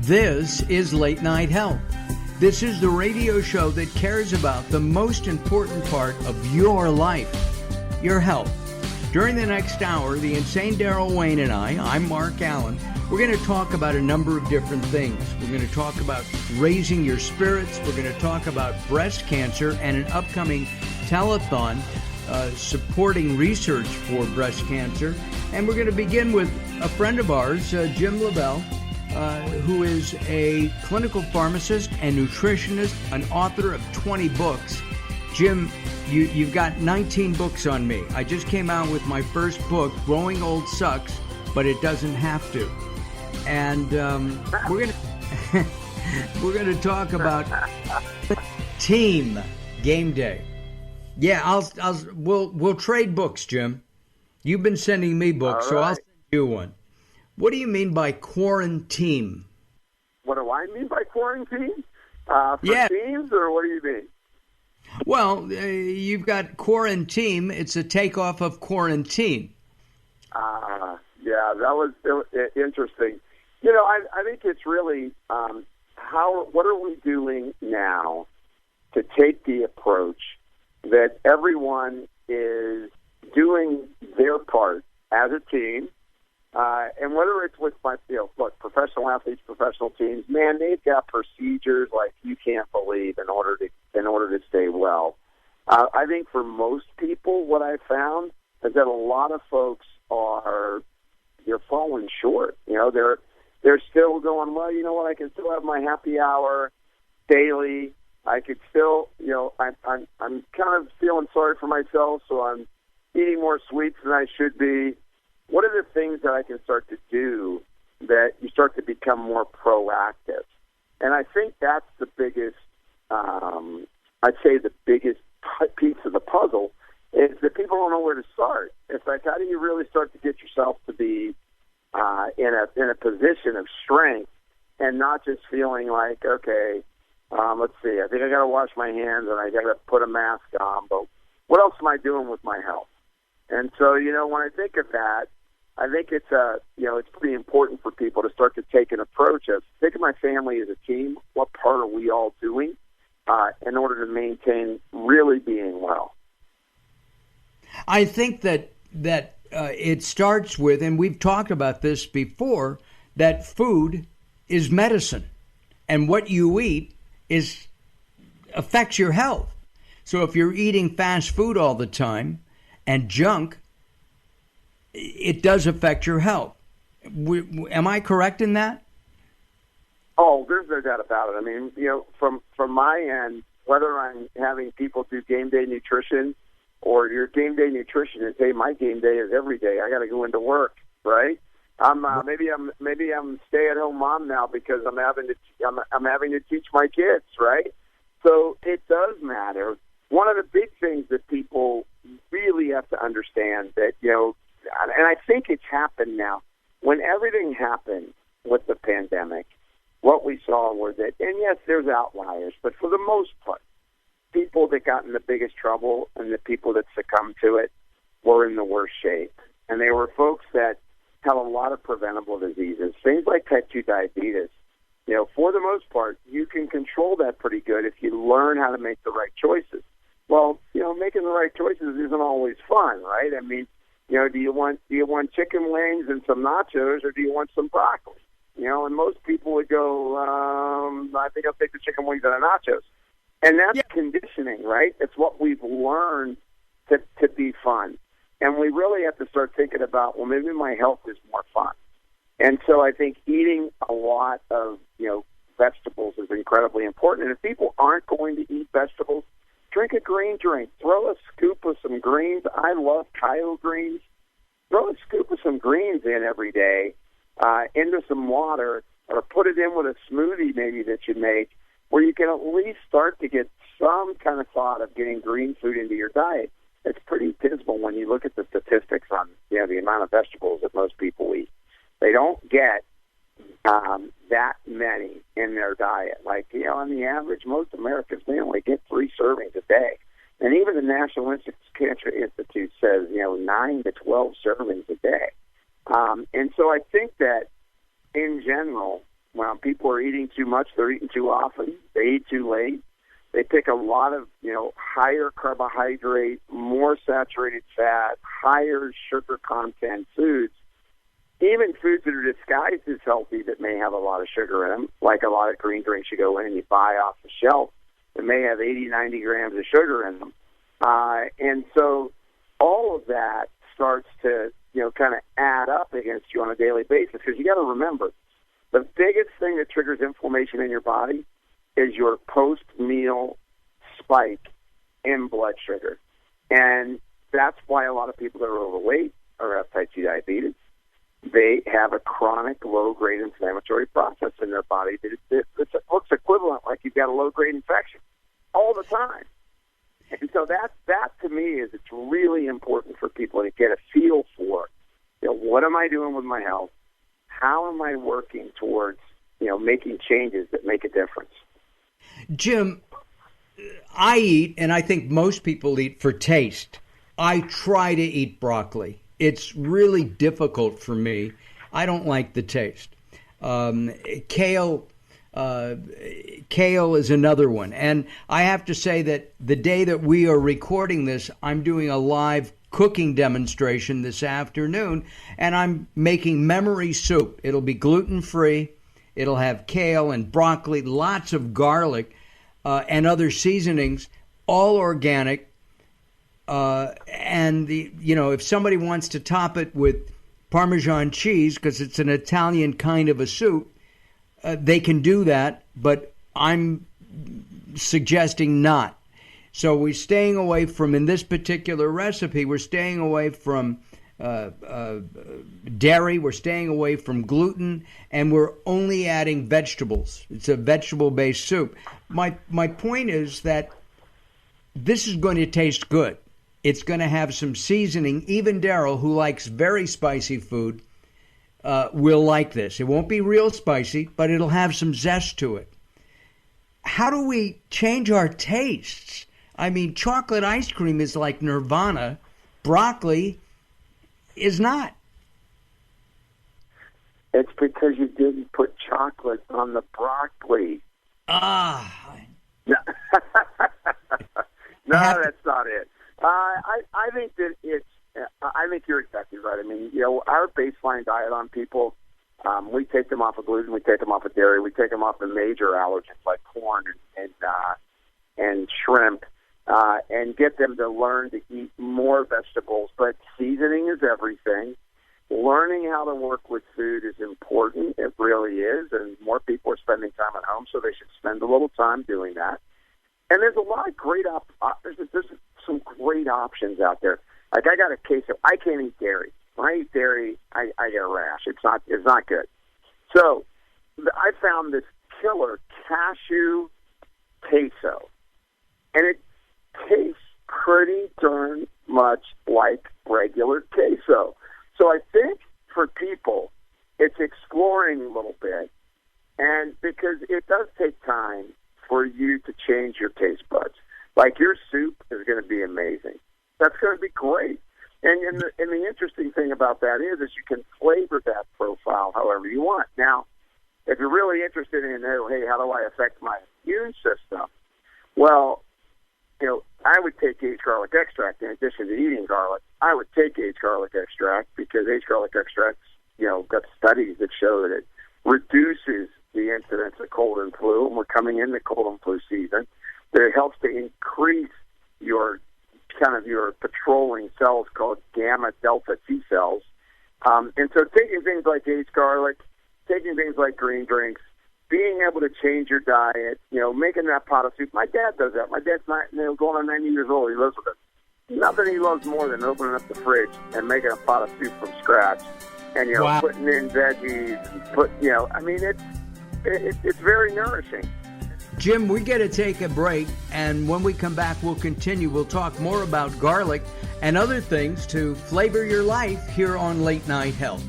This is Late Night Health. This is the radio show that cares about the most important part of your life, your health. During the next hour, the insane Daryl Wayne and I'm Mark Allen, we're going to talk about a number of different things. We're going to talk about raising your spirits. We're going to talk about breast cancer and an upcoming telethon supporting research for breast cancer. And we're going to begin with a friend of ours, Jim LaValle, who is a clinical pharmacist and nutritionist, an author of 20 books. Jim, you've got 19 books on me. I just came out with my first book, Growing Old Sucks, but it doesn't have to. And we're gonna talk about team game day. Yeah, we'll trade books, Jim. You've been sending me books, so I'll send you one. What do you mean by quarantine? What do I mean by quarantine? For teams, or what do you mean? Well, you've got Quaranteam. It's a takeoff of quarantine. Yeah, that was interesting. You know, I think it's really what are we doing now to take the approach that everyone is doing their part as a team, and whether it's with professional athletes, professional teams, man, they've got procedures like you can't believe in order to stay well. I think for most people, what I found is that a lot of folks they're falling short. You know, they're still going, well, you know what, I can still have my happy hour daily. I could still, I'm kind of feeling sorry for myself, so I'm eating more sweets than I should be. What are the things that I can start to do that you start to become more proactive? And I think that's the biggest, I'd say the biggest piece of the puzzle is that people don't know where to start. It's like, how do you really start to get yourself to be in a position of strength and not just feeling like, okay, let's see, I think I got to wash my hands and I got to put a mask on, but what else am I doing with my health? And so, when I think of that, I think it's it's pretty important for people to start to take an approach of, think of my family as a team. What part are we all doing in order to maintain really being well? I think that it starts with, and we've talked about this before, that food is medicine, and what you eat affects your health. So if you're eating fast food all the time and junk, it does affect your health. Am I correct in that? Oh, there's no doubt about it. I mean, from my end, whether I'm having people do game day nutrition or your game day nutrition is, hey, my game day is every day. I got to go into work, right? Maybe I'm stay-at-home mom now because I'm having to teach my kids, right? So it does matter. One of the big things that people really have to understand that, and I think it's happened now, when everything happened with the pandemic, what we saw was that, and yes, there's outliers, but for the most part, people that got in the biggest trouble and the people that succumbed to it were in the worst shape. And they were folks that had a lot of preventable diseases, things like type 2 diabetes. For the most part, you can control that pretty good if you learn how to make the right choices. Well, making the right choices isn't always fun, right? I mean, do you want chicken wings and some nachos, or do you want some broccoli? And most people would go, I think I'll take the chicken wings and the nachos. And that's conditioning, right? It's what we've learned to be fun. And we really have to start thinking about, well, maybe my health is more fun. And so I think eating a lot of, vegetables is incredibly important. And if people aren't going to eat vegetables, drink a green drink. Throw a scoop of some greens. I love Kyle greens. Throw a scoop of some greens in every day into some water, or put it in with a smoothie maybe that you make, where you can at least start to get some kind of thought of getting green food into your diet. It's pretty dismal when you look at the statistics on the amount of vegetables that most people eat. They don't get that many in their diet. Like, on the average, most Americans, they only get 3 servings a day. And even the National Cancer Institute says, 9 to 12 servings a day. And so I think that, in general, When people are eating too much, they're eating too often. They eat too late. They pick a lot of, higher carbohydrate, more saturated fat, higher sugar content foods. Even foods that are disguised as healthy that may have a lot of sugar in them, like a lot of green drinks you go in and you buy off the shelf that may have 80, 90 grams of sugar in them. And so all of that starts to, kind of add up against you on a daily basis, because you got to remember, the biggest thing that triggers inflammation in your body is your post-meal spike in blood sugar. And that's why a lot of people that are overweight or have type 2 diabetes, they have a chronic low-grade inflammatory process in their body that looks equivalent like you've got a low-grade infection all the time. And so that to me is, it's really important for people to get a feel for, what am I doing with my health? How am I working towards, making changes that make a difference? Jim, I eat, and I think most people eat for taste. I try to eat broccoli. It's really difficult for me. I don't like the taste. Kale is another one. And I have to say that the day that we are recording this, I'm doing a live cooking demonstration this afternoon, and I'm making memory soup. It'll be gluten-free. It'll have kale and broccoli, lots of garlic, and other seasonings, all organic. And if somebody wants to top it with Parmesan cheese, because it's an Italian kind of a soup, they can do that, but I'm suggesting not. So we're staying away from, in this particular recipe, we're staying away from dairy, we're staying away from gluten, and we're only adding vegetables. It's a vegetable-based soup. My point is that this is going to taste good. It's going to have some seasoning. Even Daryl, who likes very spicy food, will like this. It won't be real spicy, but it'll have some zest to it. How do we change our tastes? I mean, chocolate ice cream is like nirvana. Broccoli is not. It's because you didn't put chocolate on the broccoli. No, that's not it. I think that I think you're exactly right. I mean, our baseline diet on people, we take them off of gluten, we take them off of dairy, we take them off of major allergens like corn and shrimp, and get them to learn to eat more vegetables. But seasoning is everything. Learning how to work with food is important. It really is. And more people are spending time at home, so they should spend a little time doing that. And there's a lot of great there's some great options out there. Like, I got a case of, I can't eat dairy. When I eat dairy, I get a rash. It's not good. So I found this killer cashew queso, and it tastes pretty darn much like regular queso. So I think for people, it's exploring a little bit, and because it does take time for you to change your taste buds. Like, your soup is going to be amazing. That's going to be great. And the interesting thing about that is you can flavor that profile however you want. Now, if you're really interested in, hey, how do I affect my immune system? Well, I would take aged garlic extract in addition to eating garlic. I would take aged garlic extract because aged garlic extracts, got studies that show that it reduces the incidence of cold and flu, and we're coming into cold and flu season. That it helps to increase your patrolling cells called gamma delta T cells. And so taking things like aged garlic, taking things like green drinks, being able to change your diet, making that pot of soup. My dad does that. My dad's not, going on 90 years old. He lives with it. Nothing he loves more than opening up the fridge and making a pot of soup from scratch. And, wow. Putting in veggies and it's very nourishing. Jim, we got to take a break, and when we come back, we'll continue. We'll talk more about garlic and other things to flavor your life here on Late Night Health.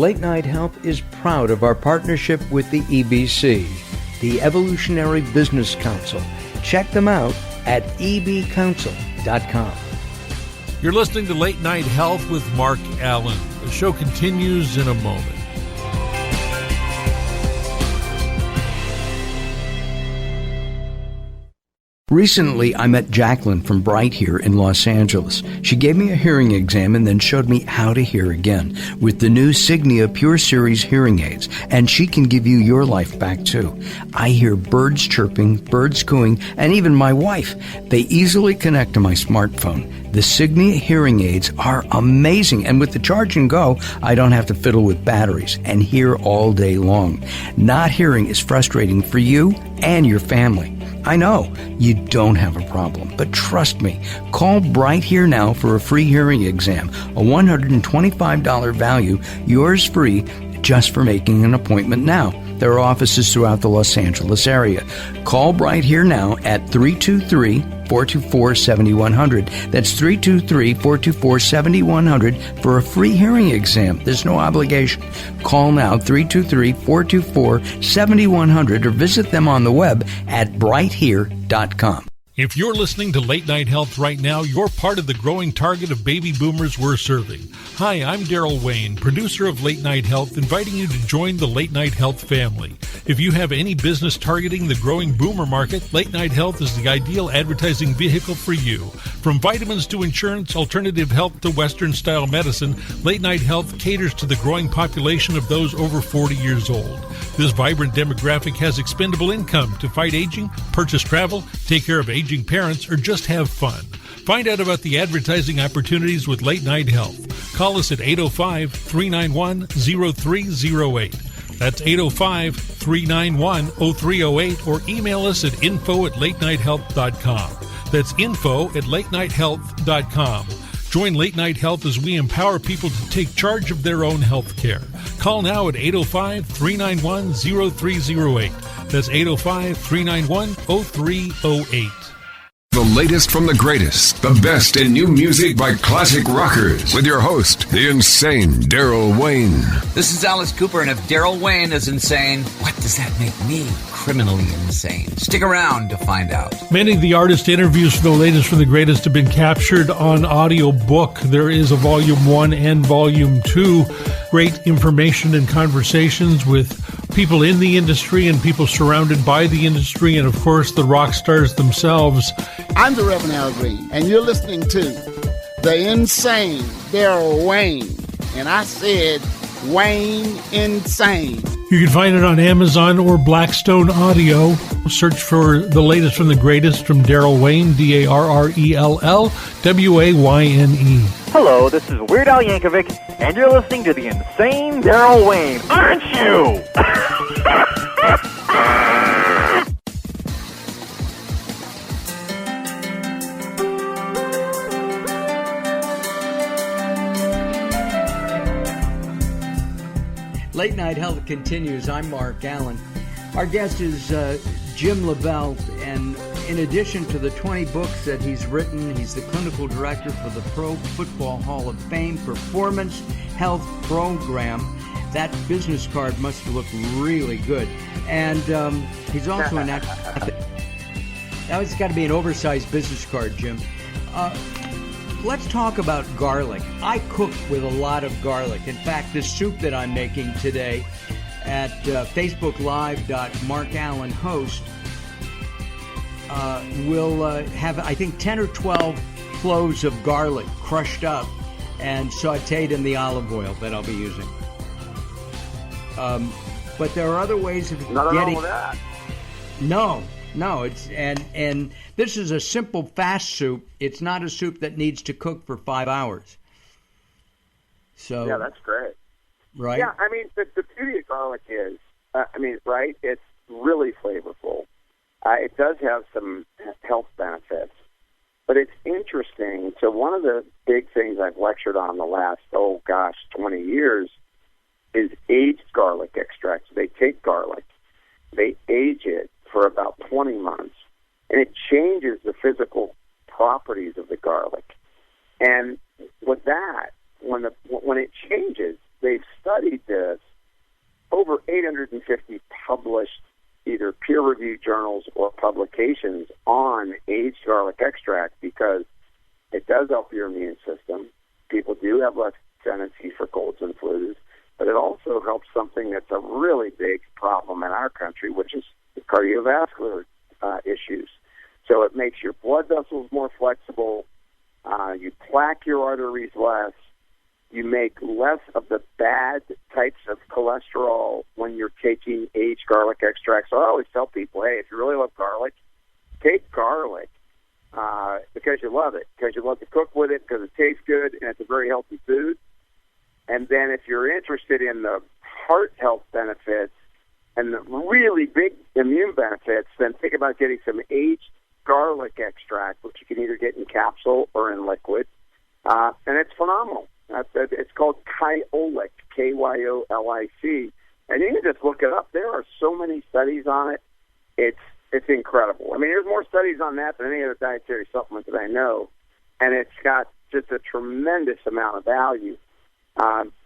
Late Night Health is proud of our partnership with the EBC, the Evolutionary Business Council. Check them out at ebcouncil.com. You're listening to Late Night Health with Mark Allen. The show continues in a moment. Recently, I met Jacqueline from Bright here in Los Angeles. She gave me a hearing exam and then showed me how to hear again with the new Signia Pure Series hearing aids, and she can give you your life back too. I hear birds chirping, birds cooing, and even my wife. They easily connect to my smartphone. The Signia hearing aids are amazing, and with the charge and go, I don't have to fiddle with batteries and hear all day long. Not hearing is frustrating for you and your family. I know you don't have a problem, but trust me, call Bright Here now for a free hearing exam, a $125 value, yours free, just for making an appointment now. There are offices throughout the Los Angeles area. Call Bright Here now at 323-424-7100. That's 323-424-7100 for a free hearing exam. There's no obligation. Call now, 323-424-7100, or visit them on the web at brighthere.com. If you're listening to Late Night Health right now, you're part of the growing target of baby boomers we're serving. Hi, I'm Daryl Wayne, producer of Late Night Health, inviting you to join the Late Night Health family. If you have any business targeting the growing boomer market, Late Night Health is the ideal advertising vehicle for you. From vitamins to insurance, alternative health to Western-style medicine, Late Night Health caters to the growing population of those over 40 years old. This vibrant demographic has expendable income to fight aging, purchase travel, take care of aging parents, or just have fun. Find out about the advertising opportunities with Late Night Health. Call us at 805-391-0308. That's 805-391-0308, or email us at info@latenighthealth.com. That's info@latenighthealth.com. Join Late Night Health as we empower people to take charge of their own health care. Call now at 805-391-0308. That's 805-391-0308. The latest from the greatest, the best in new music by classic rockers, with your host, the insane Daryl Wayne. This is Alice Cooper, and if Daryl Wayne is insane, what does that make me? Criminally insane. Stick around to find out. Many of the artist interviews for the latest from the greatest have been captured on audiobook. There is a Volume 1 and Volume 2. Great information and conversations with people in the industry and people surrounded by the industry, and of course the rock stars themselves. I'm the Reverend Al Green, and you're listening to the insane Daryl Wayne. And I said Wayne Insane. You can find it on Amazon or Blackstone Audio. Search for the latest from the greatest from Daryl Wayne, Darrell Wayne. Hello, this is Weird Al Yankovic, and you're listening to the insane Daryl Wayne, aren't you? Late Night Health continues. I'm Mark Allen. Our guest is Jim LaValle, and in addition to the 20 books that he's written, he's the clinical director for the Pro Football Hall of Fame Performance Health Program. That business card must look really good. And he's also an athlete. That's got to be an oversized business card, Jim. Let's talk about garlic. I cook with a lot of garlic. In fact, this soup that I'm making today at facebooklive.markallenhost will have, I think, 10 or 12 cloves of garlic crushed up and sautéed in the olive oil that I'll be using. But there are other ways of getting... Nothing wrong with that. No, it's and this is a simple, fast soup. It's not a soup that needs to cook for 5 hours. So yeah, that's great. Right? Yeah, I mean, the beauty of garlic is, right? It's really flavorful. It does have some health benefits, but it's interesting. So one of the big things I've lectured on the last 20 years is aged garlic extract. So they take garlic, they age it for about 20 months, and it changes the physical properties of the garlic. And with that, when it changes, they've studied this 850 published either peer-reviewed journals or publications on aged garlic extract because it does help your immune system. People do have less tendency for colds and flus, but it also helps something that's a really big problem in our country, which is the cardiovascular issues. So it makes your blood vessels more flexible. You plaque your arteries less. You make less of the bad types of cholesterol when you're taking aged garlic extract. So I always tell people, hey, if you really love garlic, take garlic because you love it, because you love to cook with it, because it tastes good, and it's a very healthy food. And then if you're interested in the heart health benefits and the really big immune benefits, then think about getting some aged garlic extract, which you can either get in capsule or in liquid. And it's phenomenal. It's called Kyolic, Kyolic. And you can just look it up. There are so many studies on it. It's incredible. I mean, there's more studies on that than any other dietary supplement that I know. And it's got just a tremendous amount of value.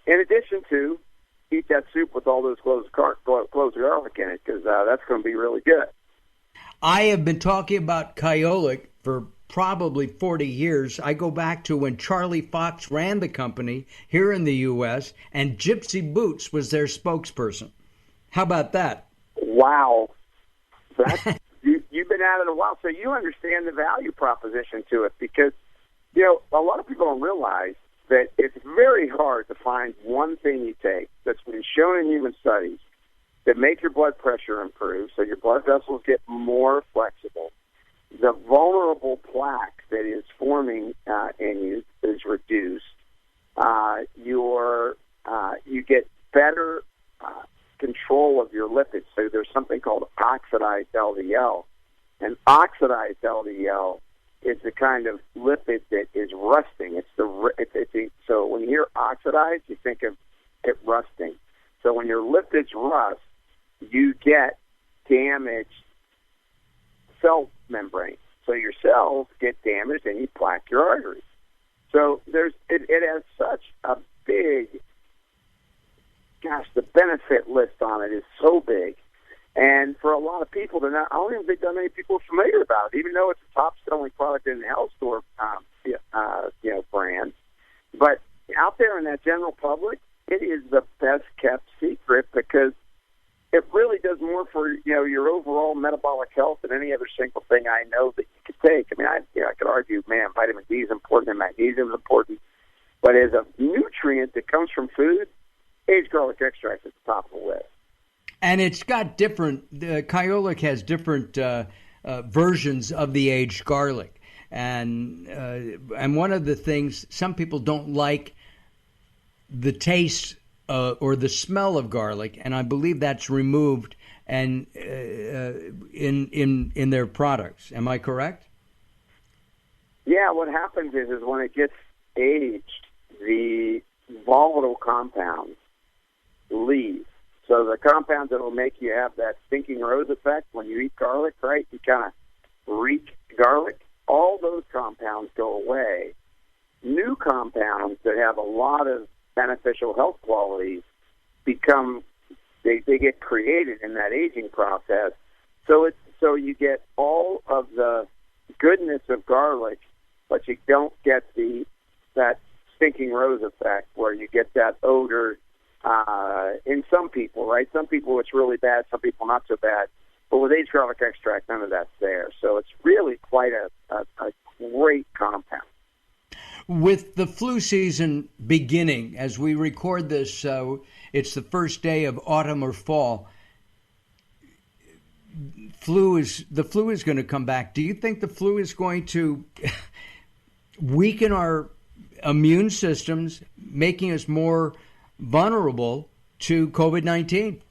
In addition to, eat that soup with all those cloves of garlic in it, because that's going to be really good. I have been talking about Kyolic for probably 40 years. I go back to when Charlie Fox ran the company here in the U.S., and Gypsy Boots was their spokesperson. How about that? Wow. You've been at it a while, so you understand the value proposition to it, because, you know, a lot of people don't realize that it's very hard to find one thing you take that's been shown in human studies that make your blood pressure improve, so your blood vessels get more flexible. The vulnerable plaque that is forming in you is reduced. You get better control of your lipids. So there's something called oxidized LDL. And oxidized LDL is the kind of lipid that is rusting. So when you hear oxidized, you think of it rusting. So when your lipids rust, you get damaged cell membrane. So your cells get damaged and you plaque your arteries. So it has such a big, the benefit list on it is so big. And for a lot of people, I don't even think that many people are familiar about it, even though it's a top-selling product in the health store, brand. But out there in that general public, it is the best-kept secret because it really does more for your overall metabolic health than any other single thing I know that you could take. I mean, I could argue, man, vitamin D is important and magnesium is important, but as a nutrient that comes from food, aged garlic extract is the top of the list. And it's got Kyolic has different versions of the aged garlic. And one of the things, some people don't like the taste or the smell of garlic, and I believe that's removed and in their products. Am I correct? Yeah, what happens is when it gets aged, the volatile compounds leave. So the compounds that will make you have that stinking rose effect when you eat garlic, right? You kind of reek garlic. All those compounds go away. New compounds that have a lot of beneficial health qualities they get created in that aging process. So you get all of the goodness of garlic, but you don't get that stinking rose effect where you get that odor. In some people, right? Some people it's really bad, some people not so bad. But with aged garlic extract, none of that's there. So it's really quite a great compound. With the flu season beginning, as we record this, it's the first day of autumn or fall. The flu is going to come back. Do you think the flu is going to weaken our immune systems, making us more vulnerable to COVID-19?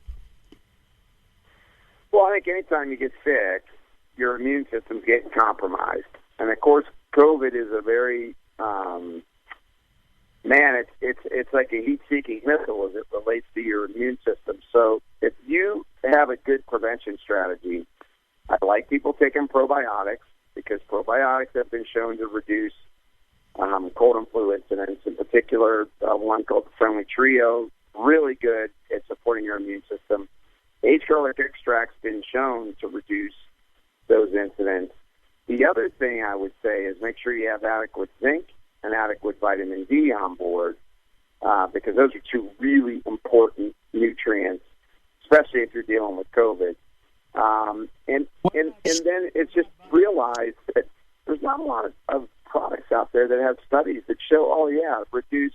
Well, I think anytime you get sick, your immune system's getting compromised. And of course, COVID is a very, it's like a heat-seeking missile as it relates to your immune system. So if you have a good prevention strategy, I like people taking probiotics because probiotics have been shown to reduce cold and flu incidents, in particular one called the Friendly Trio really good at supporting your immune system. Aged garlic extract's been shown to reduce those incidents. The other thing I would say is make sure you have adequate zinc and adequate vitamin D on board, because those are two really important nutrients, especially if you're dealing with COVID. And then it's just realized that there's not a lot of products out there that have studies that show, reduce,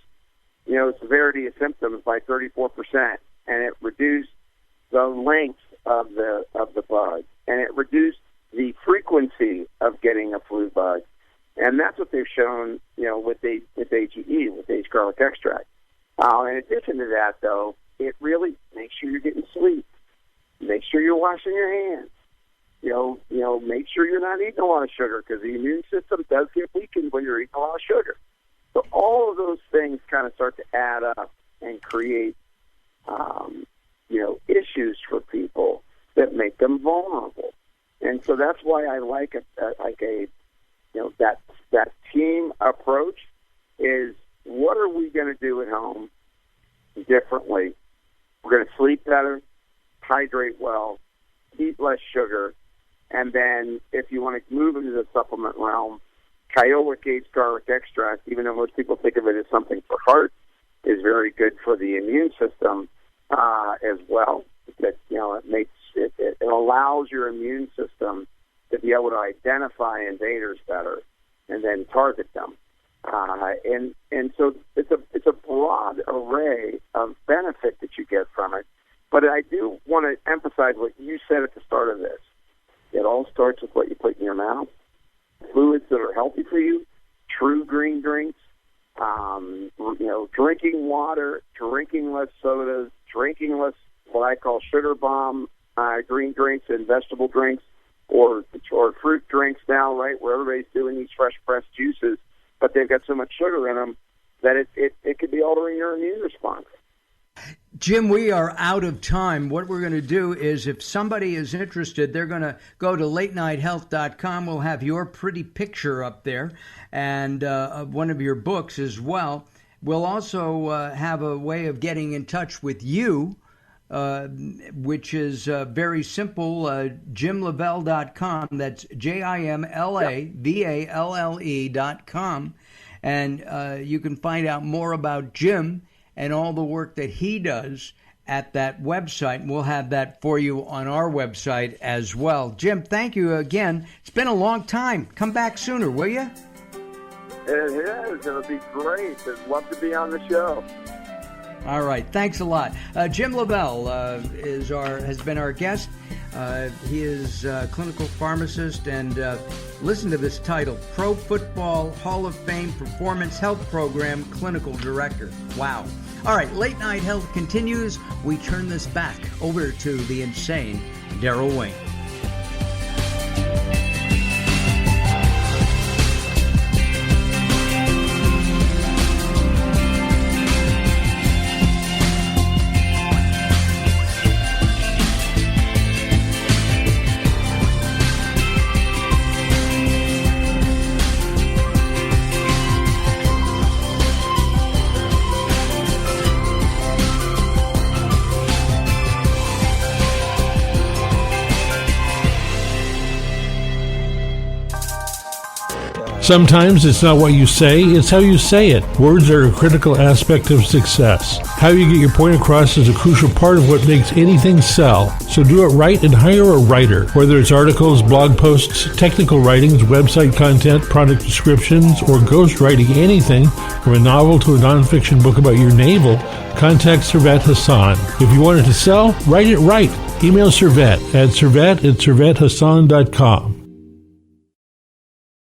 severity of symptoms by 34%, and it reduced the length of the bug, and it reduced the frequency of getting a flu bug. And that's what they've shown, with AGE, with aged garlic extract. In addition to that, though, it really makes sure you're getting sleep. Make sure you're washing your hands. Make sure you're not eating a lot of sugar, because the immune system does get weakened when you're eating a lot of sugar. So all of those things kind of start to add up and create, issues for people that make them vulnerable. And so that's why I like that team approach is, what are we going to do at home differently? We're going to sleep better, hydrate well, eat less sugar, and then if you want to move into the supplement realm, Kiowa aged garlic extract, even though most people think of it as something for heart, is very good for the immune system as well. That it allows your immune system to be able to identify invaders better and then target them. And so it's a broad array of benefit that you get from it. But I do want to emphasize what you said at the start of this. It all starts with what you put in your mouth. Fluids that are healthy for you, true green drinks, drinking water, drinking less sodas, drinking less what I call sugar bomb green drinks and vegetable drinks, or fruit drinks now, right, where everybody's doing these fresh pressed juices, but they've got so much sugar in them that it could be altering your immune response. Jim, we are out of time. What we're going to do is, if somebody is interested, they're going to go to latenighthealth.com. We'll have your pretty picture up there and one of your books as well. We'll also have a way of getting in touch with you, which is very simple, JimLaValle.com. That's JimLaValle.com. And you can find out more about Jim and all the work that he does at that website. And we'll have that for you on our website as well. Jim, thank you again. It's been a long time. Come back sooner, will you? It is. It'll be great. I'd love to be on the show. All right. Thanks a lot. Jim LaValle has been our guest. He is a clinical pharmacist, and listen to this title, Pro Football Hall of Fame Performance Health Program Clinical Director. Wow. All right, Late Night Health continues. We turn this back over to the insane Daryl Wayne. Sometimes it's not what you say, it's how you say it. Words are a critical aspect of success. How you get your point across is a crucial part of what makes anything sell. So do it right and hire a writer. Whether it's articles, blog posts, technical writings, website content, product descriptions, or ghostwriting anything from a novel to a nonfiction book about your navel, contact Servet Hassan. If you want it to sell, write it right. Email Servet at servet@servethassan.com.